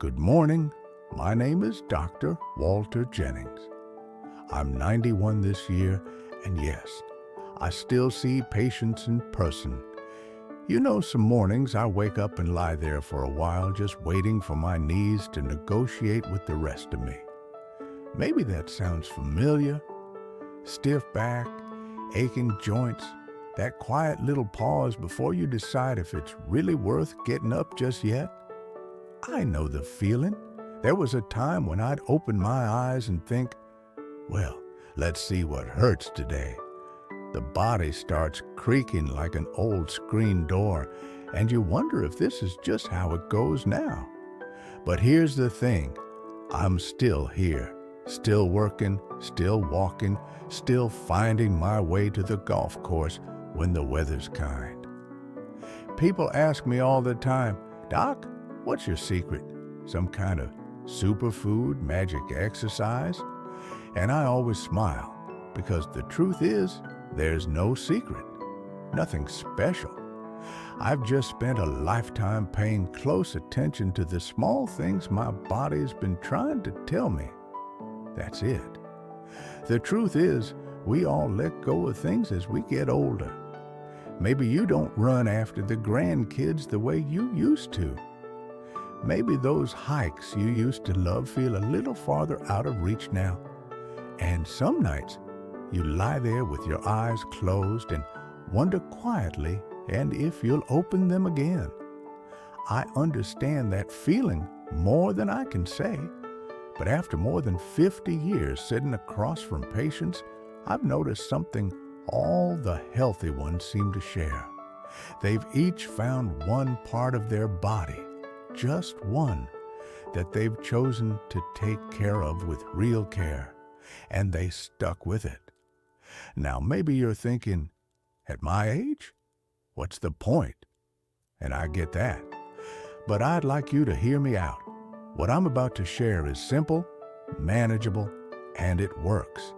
Good morning. My name is Dr. Walter Jennings. I'm 91 this year, and yes, I still see patients in person. You know, some mornings I wake up and lie there for a while just waiting for my knees to negotiate with the rest of me. Maybe that sounds familiar. Stiff back, aching joints, that quiet little pause before you decide if it's really worth getting up just yet. I know the feeling. There was a time when I'd open my eyes and think, well, let's see what hurts today. The body starts creaking like an old screen door, and you wonder if this is just how it goes now. But here's the thing. I'm still here, still working, still walking, still finding my way to the golf course when the weather's kind. People ask me all the time, Doc, what's your secret? Some kind of superfood, magic exercise? And I always smile, because the truth is, there's no secret, nothing special. I've just spent a lifetime paying close attention to the small things my body's been trying to tell me. That's it. The truth is, we all let go of things as we get older. Maybe you don't run after the grandkids the way you used to. Maybe those hikes you used to love feel a little farther out of reach now. And some nights, you lie there with your eyes closed and wonder quietly and if you'll open them again. I understand that feeling more than I can say, but after more than 50 years sitting across from patients, I've noticed something all the healthy ones seem to share. They've each found one part of their body, just one, that they've chosen to take care of with real care, and they stuck with it. Now, maybe you're thinking, at my age, what's the point? And I get that. But I'd like you to hear me out. What I'm about to share is simple, manageable, and it works.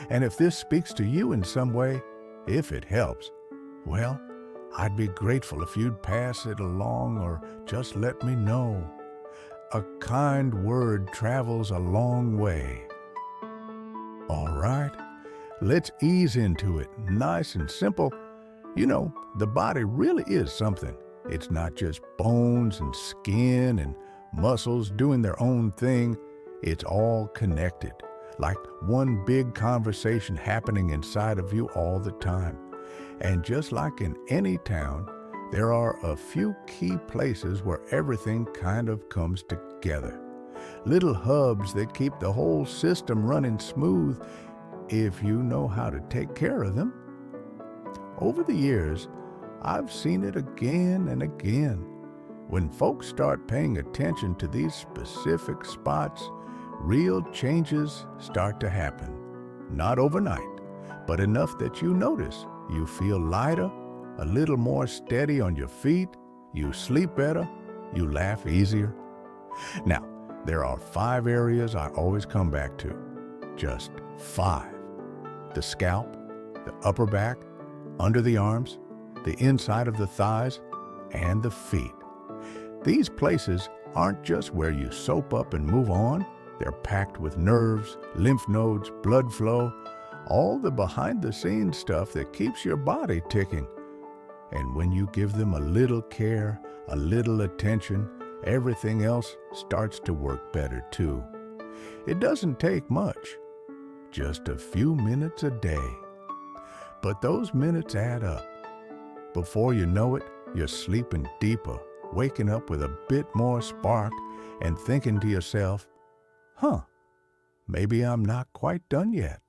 And if this speaks to you in some way, if it helps, well, I'd be grateful if you'd pass it along or just let me know. A kind word travels a long way. All right, let's ease into it, nice and simple. You know, the body really is something. It's not just bones and skin and muscles doing their own thing. It's all connected, like one big conversation happening inside of you all the time. And just like in any town, there are a few key places where everything kind of comes together. Little hubs that keep the whole system running smooth if you know how to take care of them. Over the years, I've seen it again and again. When folks start paying attention to these specific spots, real changes start to happen. Not overnight, but enough that you notice. You feel lighter, a little more steady on your feet, you sleep better, you laugh easier. Now, there are 5 areas I always come back to. Just 5. The scalp, the upper back, under the arms, the inside of the thighs, and the feet. These places aren't just where you soap up and move on. They're packed with nerves, lymph nodes, blood flow, all the behind-the-scenes stuff that keeps your body ticking. And when you give them a little care, a little attention, everything else starts to work better too. It doesn't take much, just a few minutes a day. But those minutes add up. Before you know it, you're sleeping deeper, waking up with a bit more spark and thinking to yourself, maybe I'm not quite done yet.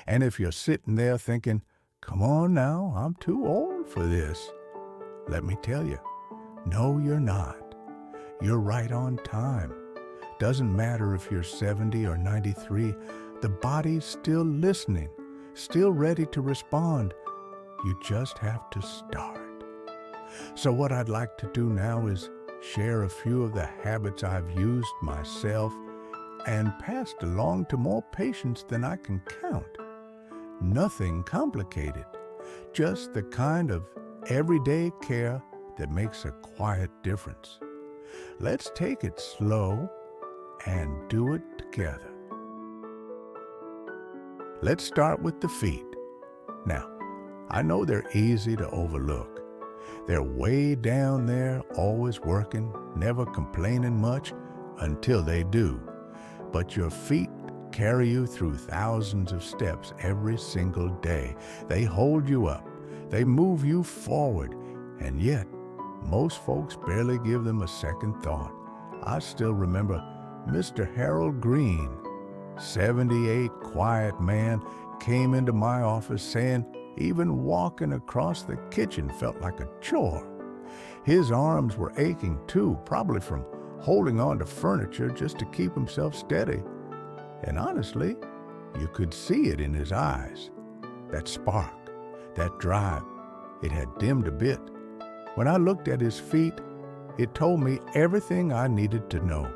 And if you're sitting there thinking, come on now, I'm too old for this, let me tell you, no, you're not. You're right on time. Doesn't matter if you're 70 or 93, the body's still listening, still ready to respond. You just have to start. So what I'd like to do now is share a few of the habits I've used myself and passed along to more patients than I can count. Nothing complicated, just the kind of everyday care that makes a quiet difference. Let's take it slow and do it together. Let's start with the feet. Now, I know they're easy to overlook. They're way down there, always working, never complaining much until they do. But your feet carry you through thousands of steps every single day. They hold you up. They move you forward. And yet, most folks barely give them a second thought. I still remember Mr. Harold Green, 78, quiet man, came into my office saying even walking across the kitchen felt like a chore. His arms were aching too, probably from holding on to furniture just to keep himself steady. And honestly, you could see it in his eyes. That spark, that drive, it had dimmed a bit. When I looked at his feet, it told me everything I needed to know.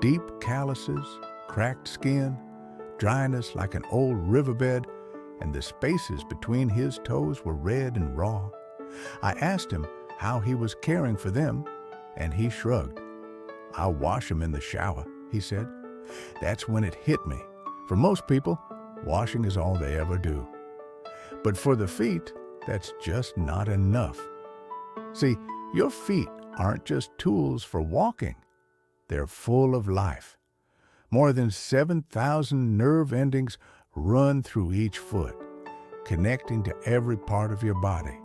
Deep calluses, cracked skin, dryness like an old riverbed, and the spaces between his toes were red and raw. I asked him how he was caring for them, and he shrugged. "I'll wash them in the shower," he said. That's when it hit me. For most people, washing is all they ever do. But for the feet, that's just not enough. See, your feet aren't just tools for walking. They're full of life. More than 7,000 nerve endings run through each foot, connecting to every part of your body.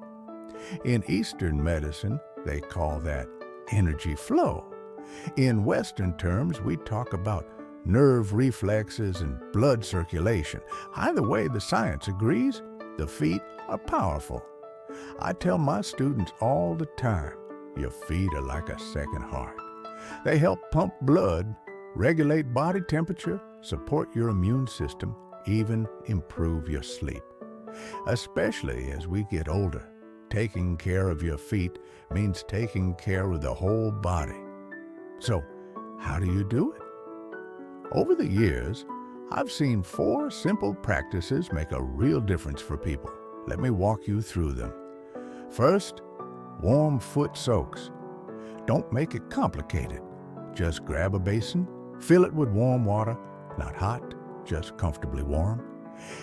In Eastern medicine, they call that energy flow. In Western terms, we talk about nerve reflexes and blood circulation. Either way, the science agrees, the feet are powerful. I tell my students all the time, your feet are like a second heart. They help pump blood, regulate body temperature, support your immune system, even improve your sleep. Especially as we get older, taking care of your feet means taking care of the whole body. So, how do you do it? Over the years, I've seen 4 simple practices make a real difference for people. Let me walk you through them. First, warm foot soaks. Don't make it complicated. Just grab a basin, fill it with warm water, not hot, just comfortably warm,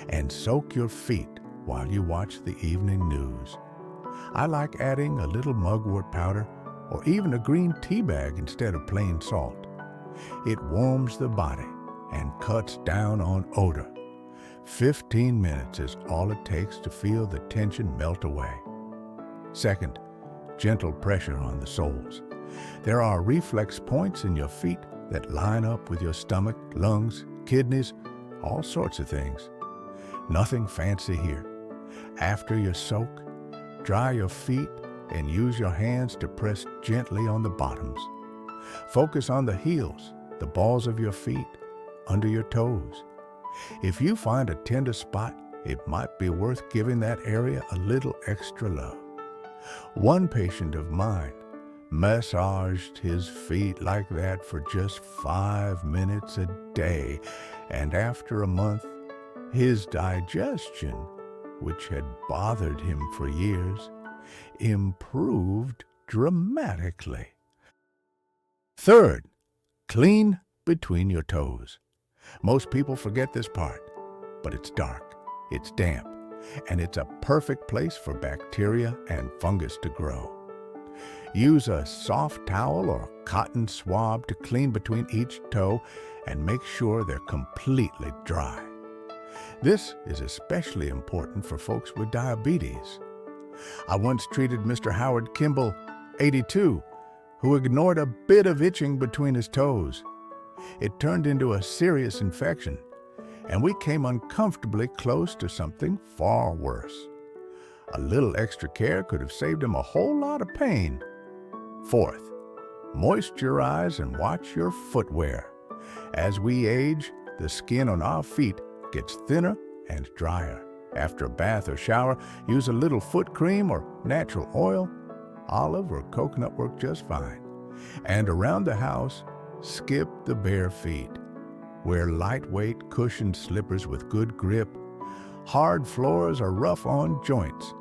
and soak your feet while you watch the evening news. I like adding a little mugwort powder or even a green tea bag instead of plain salt. It warms the body and cuts down on odor. 15 minutes is all it takes to feel the tension melt away. Second, gentle pressure on the soles. There are reflex points in your feet that line up with your stomach, lungs, kidneys, all sorts of things. Nothing fancy here. After your soak, dry your feet and use your hands to press gently on the bottoms. Focus on the heels, the balls of your feet, under your toes. If you find a tender spot, it might be worth giving that area a little extra love. One patient of mine massaged his feet like that for just 5 minutes a day, and after a month, his digestion, which had bothered him for years, improved dramatically. Third, clean between your toes. Most people forget this part, but it's dark, it's damp, and it's a perfect place for bacteria and fungus to grow. Use a soft towel or cotton swab to clean between each toe and make sure they're completely dry. This is especially important for folks with diabetes. I once treated Mr. Howard Kimball, 82, who ignored a bit of itching between his toes. It turned into a serious infection, and we came uncomfortably close to something far worse. A little extra care could have saved him a whole lot of pain. Fourth, moisturize and watch your footwear. As we age, the skin on our feet gets thinner and drier. After a bath or shower, use a little foot cream or natural oil. Olive or coconut work just fine. And around the house, skip the bare feet. Wear lightweight cushioned slippers with good grip. Hard floors are rough on joints.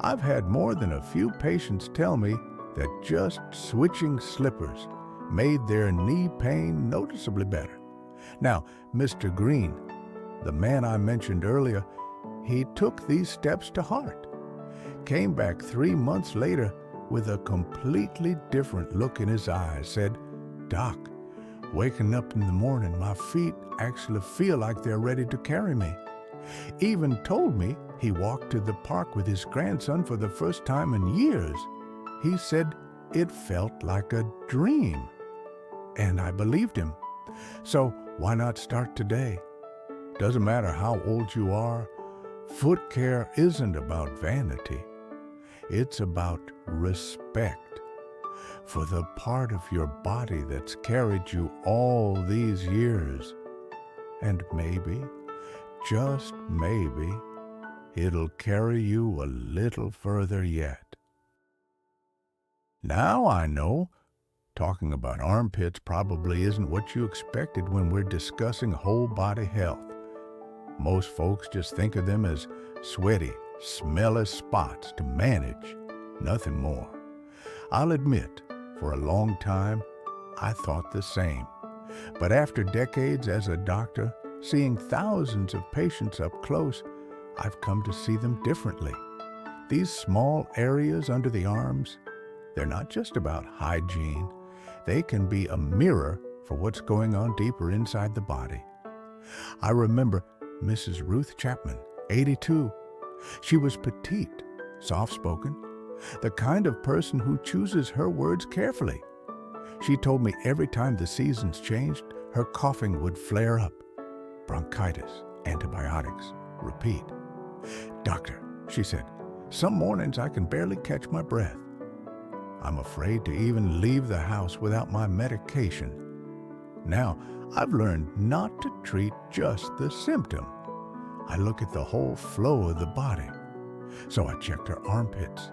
I've had more than a few patients tell me that just switching slippers made their knee pain noticeably better. Now, Mr. Green, the man I mentioned earlier, he took these steps to heart. Came back 3 months later with a completely different look in his eyes, said, "Doc, waking up in the morning, my feet actually feel like they're ready to carry me." Even told me he walked to the park with his grandson for the first time in years. He said it felt like a dream. And I believed him. So why not start today? Doesn't matter how old you are, foot care isn't about vanity. It's about respect for the part of your body that's carried you all these years. And maybe, just maybe, it'll carry you a little further yet. Now I know talking about armpits probably isn't what you expected when we're discussing whole body health. Most folks just think of them as sweaty, smelly spots to manage, nothing more. I'll admit, for a long time, I thought the same. But after decades as a doctor, seeing thousands of patients up close, I've come to see them differently. These small areas under the arms, they're not just about hygiene. They can be a mirror for what's going on deeper inside the body. I remember Mrs. Ruth Chapman, 82. She was petite, soft-spoken, the kind of person who chooses her words carefully. She told me every time the seasons changed, her coughing would flare up. Bronchitis, antibiotics, repeat. "Doctor," she said, "some mornings I can barely catch my breath. I'm afraid to even leave the house without my medication." Now, I've learned not to treat just the symptom. I look at the whole flow of the body. So I checked her armpits.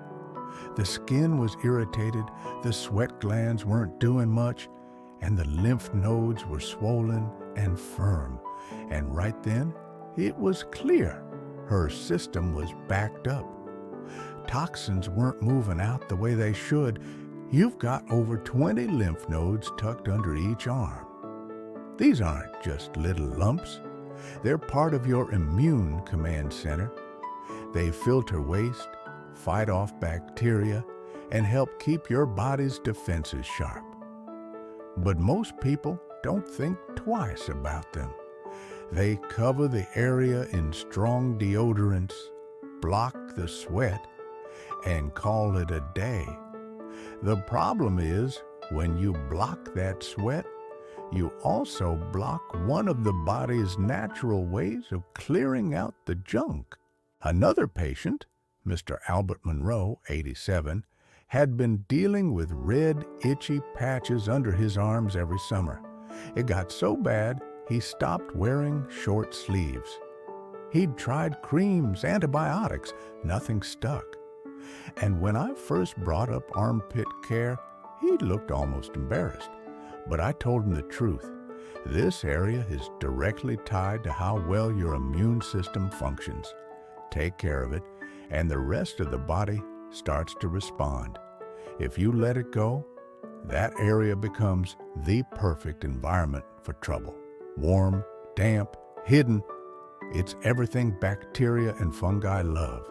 The skin was irritated, the sweat glands weren't doing much, and the lymph nodes were swollen and firm. And right then, it was clear her system was backed up. Toxins weren't moving out the way they should. You've got over 20 lymph nodes tucked under each arm. These aren't just little lumps. They're part of your immune command center. They filter waste, fight off bacteria, and help keep your body's defenses sharp. But most people don't think twice about them. They cover the area in strong deodorants, block the sweat, and call it a day. The problem is, when you block that sweat, you also block one of the body's natural ways of clearing out the junk. Another patient, Mr. Albert Monroe, 87, had been dealing with red, itchy patches under his arms every summer. It got so bad, he stopped wearing short sleeves. He'd tried creams, antibiotics, nothing stuck. And when I first brought up armpit care, he looked almost embarrassed. But I told him the truth. This area is directly tied to how well your immune system functions. Take care of it, and the rest of the body starts to respond. If you let it go, that area becomes the perfect environment for trouble. Warm, damp, hidden. It's everything bacteria and fungi love.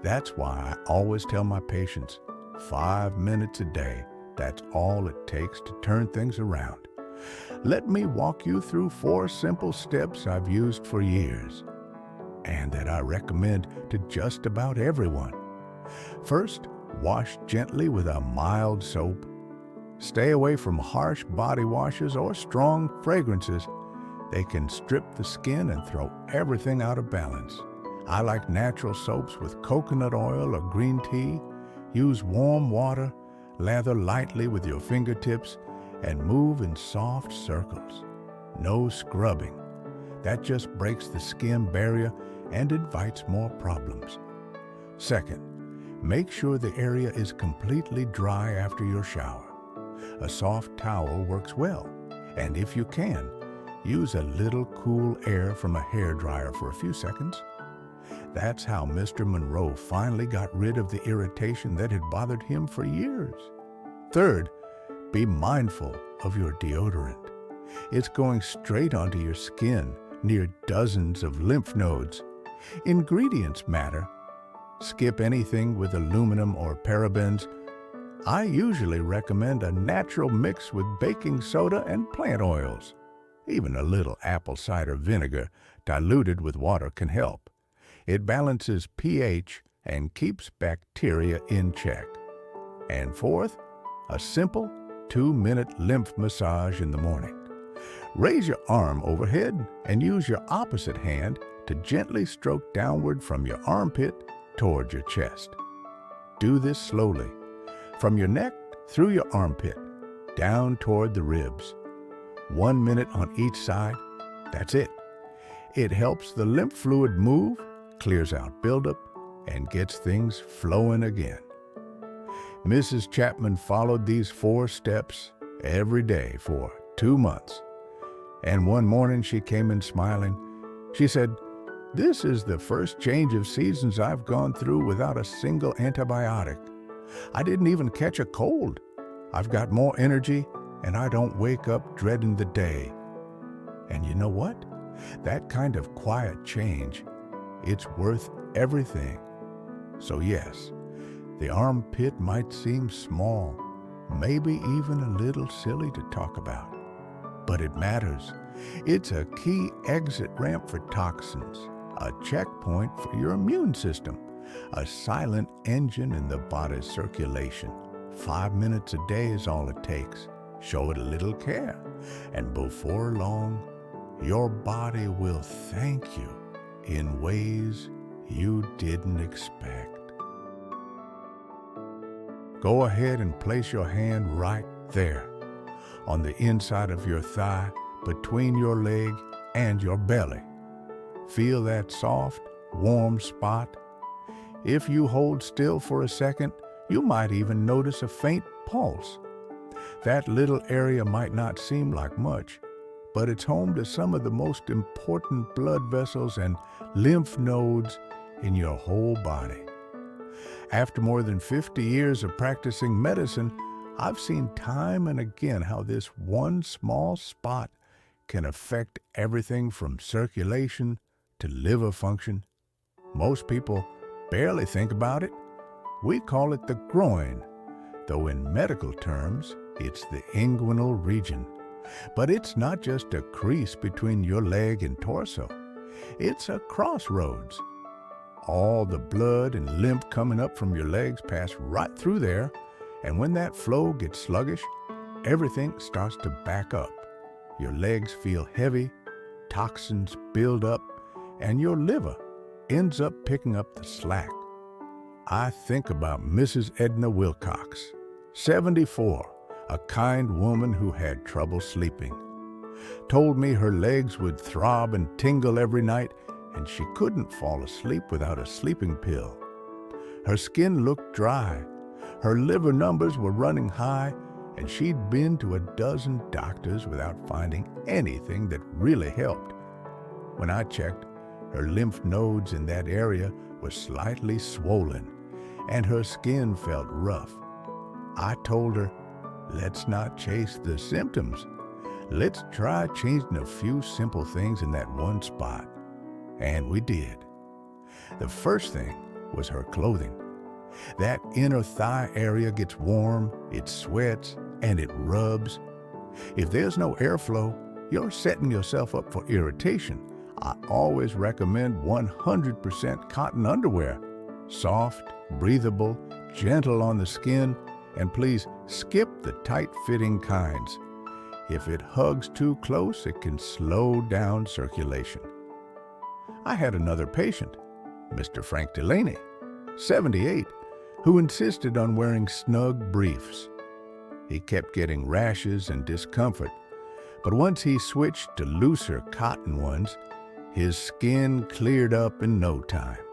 That's why I always tell my patients, 5 minutes a day, that's all it takes to turn things around. Let me walk you through 4 simple steps I've used for years, and that I recommend to just about everyone. First, wash gently with a mild soap. Stay away from harsh body washes or strong fragrances. They can strip the skin and throw everything out of balance. I like natural soaps with coconut oil or green tea. Use warm water, lather lightly with your fingertips, and move in soft circles. No scrubbing. That just breaks the skin barrier and invites more problems. Second, make sure the area is completely dry after your shower. A soft towel works well, and if you can, use a little cool air from a hairdryer for a few seconds. That's how Mr. Monroe finally got rid of the irritation that had bothered him for years. Third, be mindful of your deodorant. It's going straight onto your skin near dozens of lymph nodes. Ingredients matter. Skip anything with aluminum or parabens. I usually recommend a natural mix with baking soda and plant oils. Even a little apple cider vinegar diluted with water can help. It balances pH and keeps bacteria in check. And fourth, a simple 2-minute lymph massage in the morning. Raise your arm overhead and use your opposite hand to gently stroke downward from your armpit toward your chest. Do this slowly, from your neck through your armpit, down toward the ribs. 1 minute on each side, that's it. It helps the lymph fluid move, clears out buildup, and gets things flowing again. Mrs. Chapman followed these 4 steps every day for 2 months. And one morning she came in smiling. She said, "This is the first change of seasons I've gone through without a single antibiotic. I didn't even catch a cold. I've got more energy, and I don't wake up dreading the day." And you know what? That kind of quiet change, it's worth everything. So yes, the armpit might seem small, maybe even a little silly to talk about. But it matters. It's a key exit ramp for toxins, a checkpoint for your immune system, a silent engine in the body's circulation. 5 minutes a day is all it takes. Show it a little care, and before long, your body will thank you in ways you didn't expect. Go ahead and place your hand right there, on the inside of your thigh, between your leg and your belly. Feel that soft, warm spot. If you hold still for a second, you might even notice a faint pulse. That little area might not seem like much, but it's home to some of the most important blood vessels and lymph nodes in your whole body. After more than 50 years of practicing medicine, I've seen time and again how this one small spot can affect everything from circulation to liver function. Most people barely think about it. We call it the groin, though in medical terms, it's the inguinal region. But it's not just a crease between your leg and torso. It's a crossroads. All the blood and lymph coming up from your legs pass right through there, and when that flow gets sluggish, everything starts to back up. Your legs feel heavy, toxins build up, and your liver ends up picking up the slack. I think about Mrs. Edna Wilcox, 74, a kind woman who had trouble sleeping. Told me her legs would throb and tingle every night, and she couldn't fall asleep without a sleeping pill. Her skin looked dry, her liver numbers were running high, and she'd been to a dozen doctors without finding anything that really helped. When I checked, her lymph nodes in that area were slightly swollen, and her skin felt rough. I told her, let's not chase the symptoms. Let's try changing a few simple things in that one spot. And we did. The first thing was her clothing. That inner thigh area gets warm, it sweats, and it rubs. If there's no airflow, you're setting yourself up for irritation. I always recommend 100% cotton underwear. Soft, breathable, gentle on the skin, and please skip the tight-fitting kinds. If it hugs too close, it can slow down circulation. I had another patient, Mr. Frank Delaney, 78, who insisted on wearing snug briefs. He kept getting rashes and discomfort, but once he switched to looser cotton ones, his skin cleared up in no time.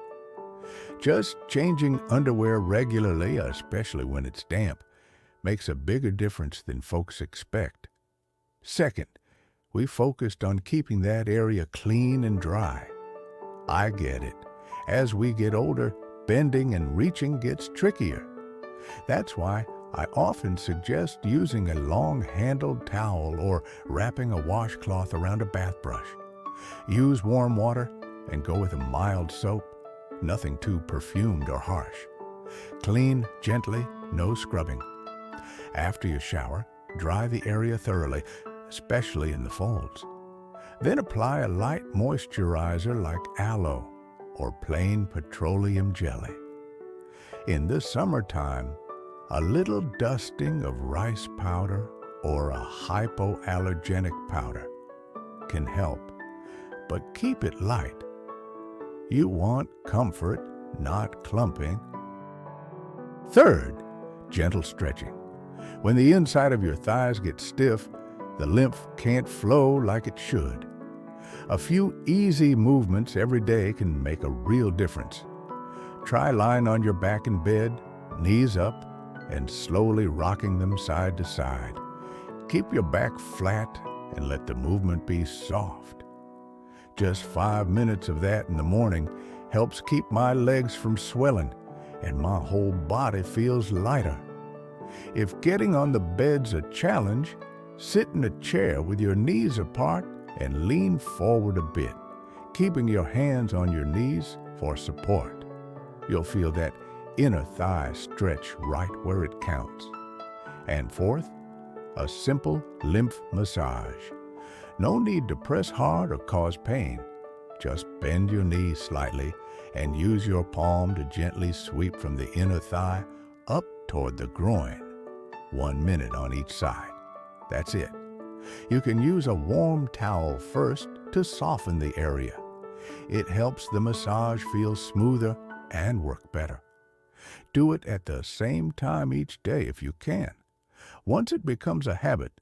Just changing underwear regularly, especially when it's damp, makes a bigger difference than folks expect. Second, we focused on keeping that area clean and dry. I get it. As we get older, bending and reaching gets trickier. That's why I often suggest using a long-handled towel or wrapping a washcloth around a bath brush. Use warm water and go with a mild soap, nothing too perfumed or harsh. Clean gently, no scrubbing. After you shower, dry the area thoroughly, especially in the folds. Then apply a light moisturizer like aloe or plain petroleum jelly. In the summertime, a little dusting of rice powder or a hypoallergenic powder can help, but keep it light. You want comfort, not clumping. Third, gentle stretching. When the inside of your thighs gets stiff, the lymph can't flow like it should. A few easy movements every day can make a real difference. Try lying on your back in bed, knees up, and slowly rocking them side to side. Keep your back flat and let the movement be soft. Just 5 minutes of that in the morning helps keep my legs from swelling, and my whole body feels lighter. If getting on the bed's a challenge, sit in a chair with your knees apart and lean forward a bit, keeping your hands on your knees for support. You'll feel that inner thigh stretch right where it counts. And fourth, a simple lymph massage. No need to press hard or cause pain. Just bend your knees slightly and use your palm to gently sweep from the inner thigh up toward the groin. 1 minute on each side. That's it. You can use a warm towel first to soften the area. It helps the massage feel smoother and work better. Do it at the same time each day if you can. Once it becomes a habit,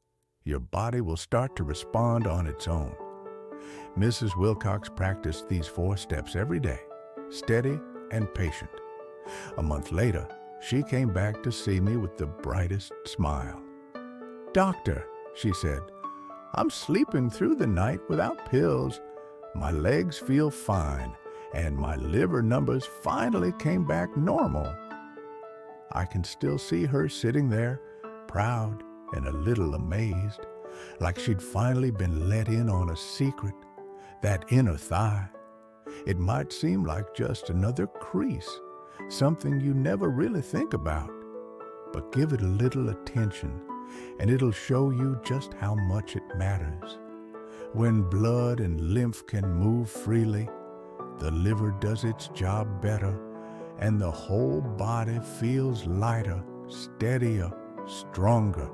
your body will start to respond on its own. Mrs. Wilcox practiced these 4 steps every day, steady and patient. A month later, she came back to see me with the brightest smile. "Doctor," she said, "I'm sleeping through the night without pills. My legs feel fine, and my liver numbers finally came back normal." I can still see her sitting there, proud and a little amazed, like she'd finally been let in on a secret, that inner thigh. It might seem like just another crease, something you never really think about, but give it a little attention, and it'll show you just how much it matters. When blood and lymph can move freely, the liver does its job better, and the whole body feels lighter, steadier, stronger.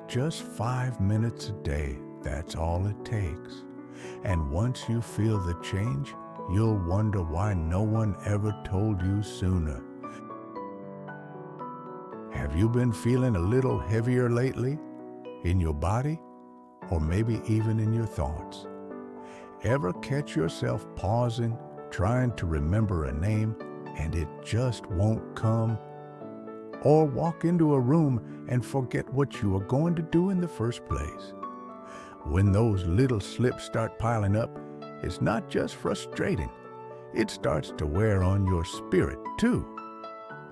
Just 5 minutes a day, that's all it takes. And once you feel the change, you'll wonder why no one ever told you sooner. Have you been feeling a little heavier lately? In your body? Or maybe even in your thoughts? Ever catch yourself pausing, trying to remember a name, and it just won't come? Or walk into a room and forget what you were going to do in the first place? When those little slips start piling up, it's not just frustrating. It starts to wear on your spirit, too.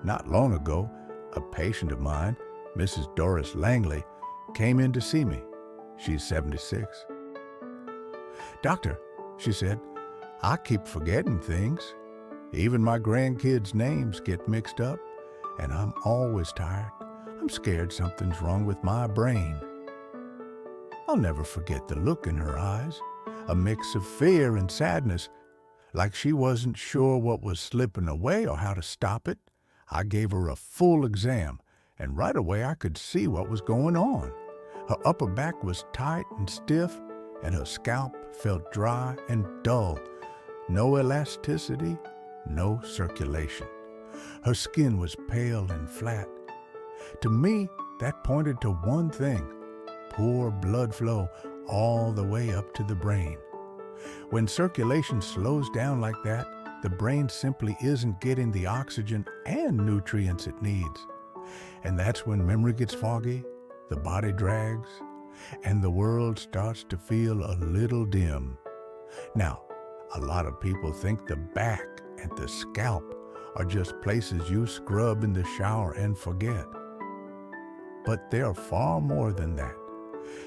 Not long ago, a patient of mine, Mrs. Doris Langley, came in to see me. She's 76. "Doctor," she said, "I keep forgetting things. Even my grandkids' names get mixed up, and I'm always tired. I'm scared something's wrong with my brain." I'll never forget the look in her eyes, a mix of fear and sadness, like she wasn't sure what was slipping away or how to stop it. I gave her a full exam, and right away I could see what was going on. Her upper back was tight and stiff, and her scalp felt dry and dull. No elasticity, no circulation. Her skin was pale and flat. To me, that pointed to one thing: poor blood flow all the way up to the brain. When circulation slows down like that, the brain simply isn't getting the oxygen and nutrients it needs. And that's when memory gets foggy, the body drags, and the world starts to feel a little dim. Now, a lot of people think the back and the scalp are just places you scrub in the shower and forget. but they're far more than that.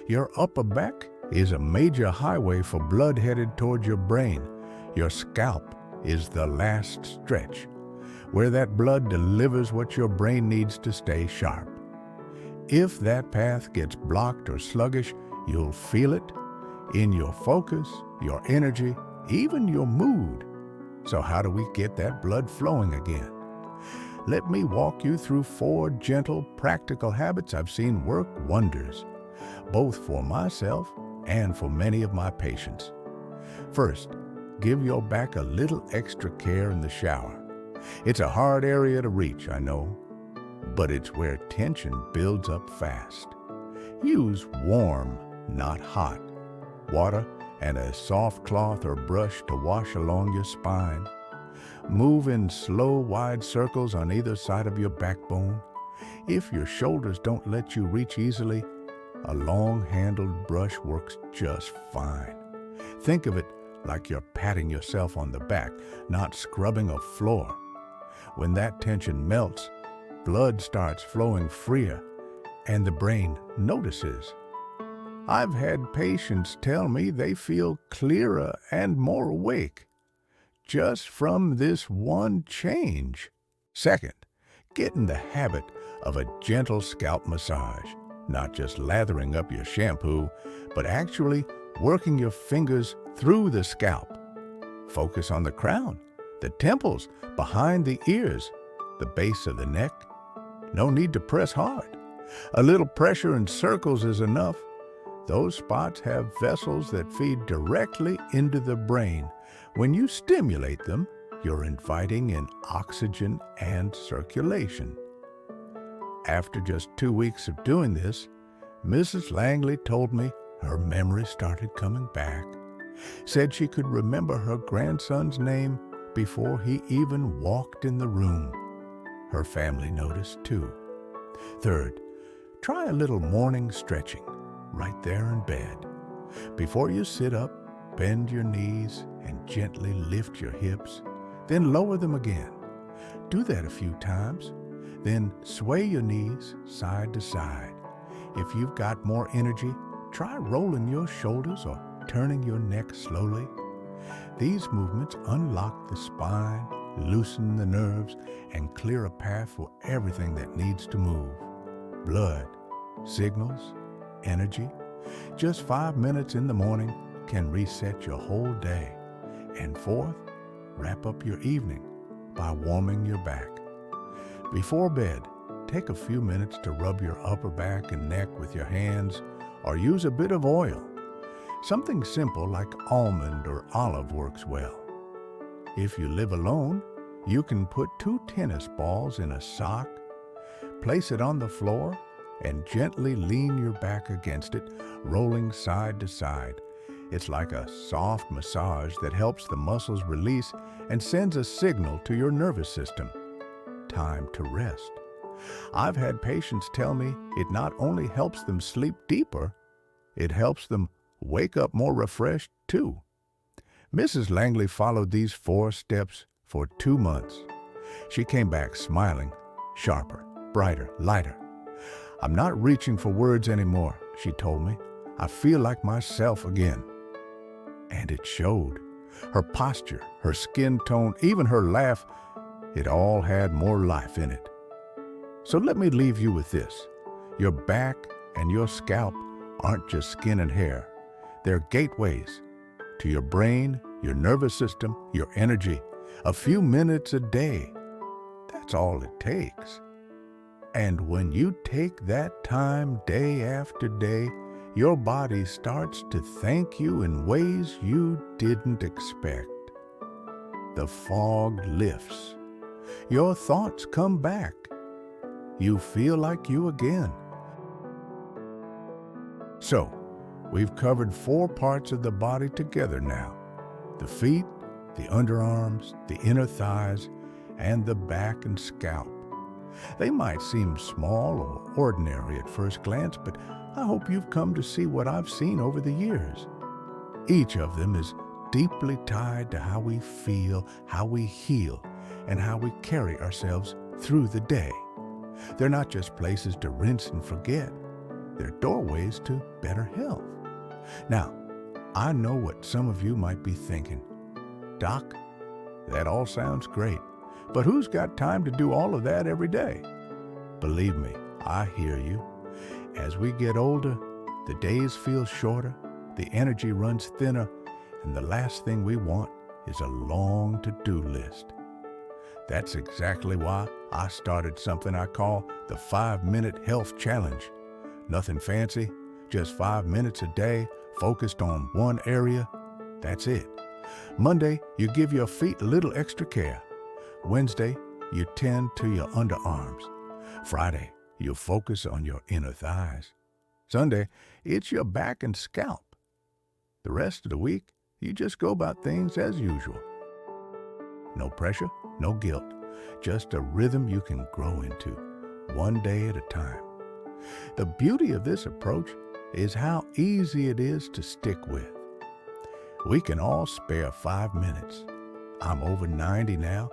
Your upper back is a major highway for blood headed toward your brain. Your scalp is the last stretch, where that blood delivers what your brain needs to stay sharp. If that path gets blocked or sluggish, you'll feel it in your focus, your energy, even your mood. So how do we get that blood flowing again? Let me walk you through 4 gentle, practical habits I've seen work wonders, both for myself and for many of my patients. First, give your back a little extra care in the shower. It's a hard area to reach, I know, but it's where tension builds up fast. Use warm, not hot, water and a soft cloth or brush to wash along your spine. Move in slow, wide circles on either side of your backbone. If your shoulders don't let you reach easily, a long-handled brush works just fine. Think of it like you're patting yourself on the back, not scrubbing a floor. When that tension melts, blood starts flowing freer, and the brain notices. I've had patients tell me they feel clearer and more awake just from this one change. Second, get in the habit of a gentle scalp massage, not just lathering up your shampoo, but actually working your fingers through the scalp. Focus on the crown, the temples, behind the ears, the base of the neck. No need to press hard. A little pressure in circles is enough. Those spots have vessels that feed directly into the brain. When you stimulate them, you're inviting in oxygen and circulation. After just 2 weeks of doing this, Mrs. Langley told me her memory started coming back. Said she could remember her grandson's name before he even walked in the room. Her family noticed too. Third, try a little morning stretching right there in bed. Before you sit up, bend your knees and gently lift your hips, then lower them again. Do that a few times. Then sway your knees side to side. If you've got more energy, try rolling your shoulders or turning your neck slowly. These movements unlock the spine, loosen the nerves, and clear a path for everything that needs to move. Blood, signals, energy. Just 5 minutes in the morning can reset your whole day. And fourth, wrap up your evening by warming your back. Before bed, take a few minutes to rub your upper back and neck with your hands or use a bit of oil. Something simple like almond or olive works well. If you live alone, you can put 2 tennis balls in a sock, place it on the floor, and gently lean your back against it, rolling side to side. It's like a soft massage that helps the muscles release and sends a signal to your nervous system. Time to rest. I've had patients tell me it not only helps them sleep deeper, it helps them wake up more refreshed too. Mrs. Langley followed these 4 steps for 2 months. She came back smiling, sharper, brighter, lighter. I'm not reaching for words anymore, she told me. I feel like myself again. And it showed. Her posture, her skin tone, even her laugh, it all had more life in it. So let me leave you with this. Your back and your scalp aren't just skin and hair. They're gateways to your brain, your nervous system, your energy. A few minutes a day. That's all it takes. And when you take that time day after day, your body starts to thank you in ways you didn't expect. The fog lifts. Your thoughts come back. You feel like you again. So, we've covered 4 parts of the body together now. The feet, the underarms, the inner thighs, and the back and scalp. They might seem small or ordinary at first glance, but I hope you've come to see what I've seen over the years. Each of them is deeply tied to how we feel, how we heal, and how we carry ourselves through the day. They're not just places to rinse and forget. They're doorways to better health. Now, I know what some of you might be thinking. Doc, that all sounds great, but who's got time to do all of that every day? Believe me, I hear you. As we get older, the days feel shorter, the energy runs thinner, and the last thing we want is a long to-do list. That's exactly why I started something I call the 5-Minute Health Challenge. Nothing fancy, just 5 minutes a day focused on one area. That's it. Monday, you give your feet a little extra care. Wednesday, you tend to your underarms. Friday, you focus on your inner thighs. Sunday, it's your back and scalp. The rest of the week, you just go about things as usual. No pressure, no guilt, just a rhythm you can grow into, one day at a time. The beauty of this approach is how easy it is to stick with. We can all spare 5 minutes. I'm over 90 now,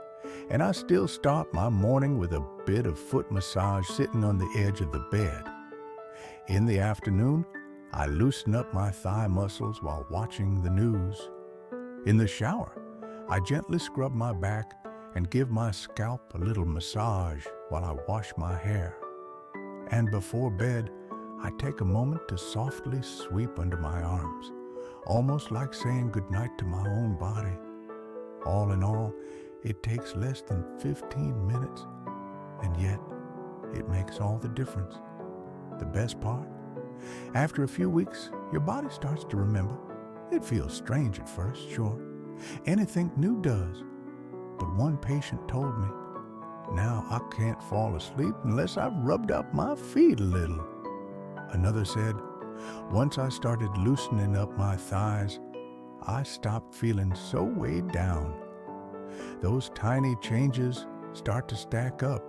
and I still start my morning with a bit of foot massage sitting on the edge of the bed. In the afternoon, I loosen up my thigh muscles while watching the news. In the shower, I gently scrub my back and give my scalp a little massage while I wash my hair. And before bed, I take a moment to softly sweep under my arms, almost like saying goodnight to my own body. All in all, it takes less than 15 minutes, and yet it makes all the difference. The best part? After a few weeks, your body starts to remember. It feels strange at first, sure. Anything new does. But one patient told me, now I can't fall asleep unless I've rubbed up my feet a little. Another said, once I started loosening up my thighs, I stopped feeling so weighed down. Those tiny changes start to stack up,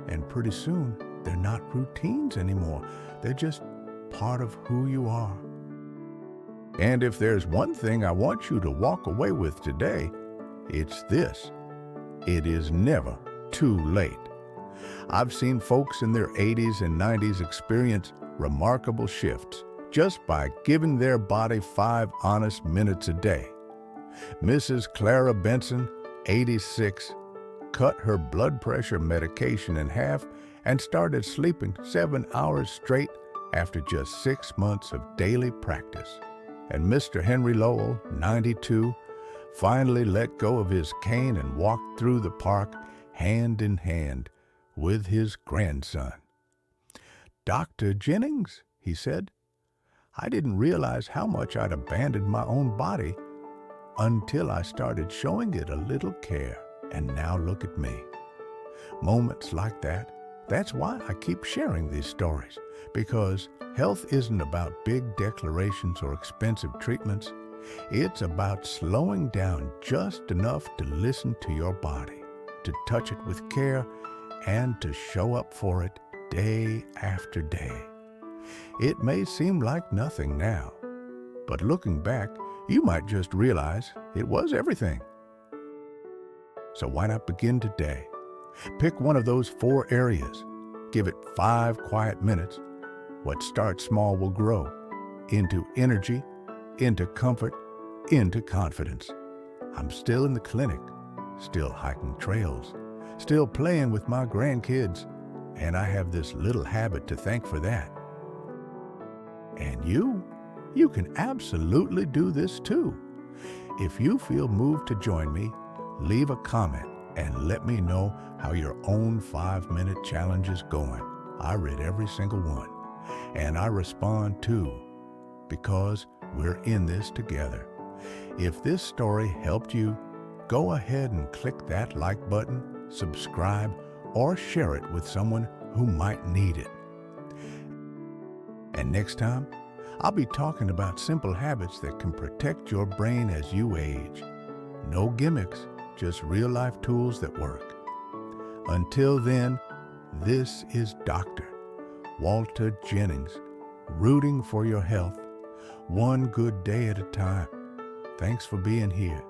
and pretty soon they're not routines anymore. They're just part of who you are. And if there's one thing I want you to walk away with today, it's this: it is never too late. I've seen folks in their 80s and 90s experience remarkable shifts just by giving their body 5 honest minutes a day. Mrs. Clara Benson, 86, cut her blood pressure medication in half and started sleeping 7 hours straight after just 6 months of daily practice. And Mr. Henry Lowell, 92, finally let go of his cane and walked through the park hand in hand with his grandson. Dr. Jennings, he said, I didn't realize how much I'd abandoned my own body until I started showing it a little care. And now look at me. Moments like that, that's why I keep sharing these stories, because health isn't about big declarations or expensive treatments. It's about slowing down just enough to listen to your body, to touch it with care, and to show up for it day after day. It may seem like nothing now, but looking back, you might just realize it was everything. So why not begin today? Pick one of those 4 areas. Give it 5 quiet minutes. What starts small will grow into energy, into comfort, into confidence. I'm still in the clinic, still hiking trails, still playing with my grandkids, and I have this little habit to thank for that. And you can absolutely do this too. If you feel moved to join me, leave a comment and let me know how your own 5-minute challenge is going. I read every single one, and I respond too, because we're in this together. If this story helped you, go ahead and click that like button, subscribe, or share it with someone who might need it. And next time, I'll be talking about simple habits that can protect your brain as you age. No gimmicks, just real-life tools that work. Until then, this is Dr. Walter Jennings, rooting for your health, one good day at a time. Thanks for being here.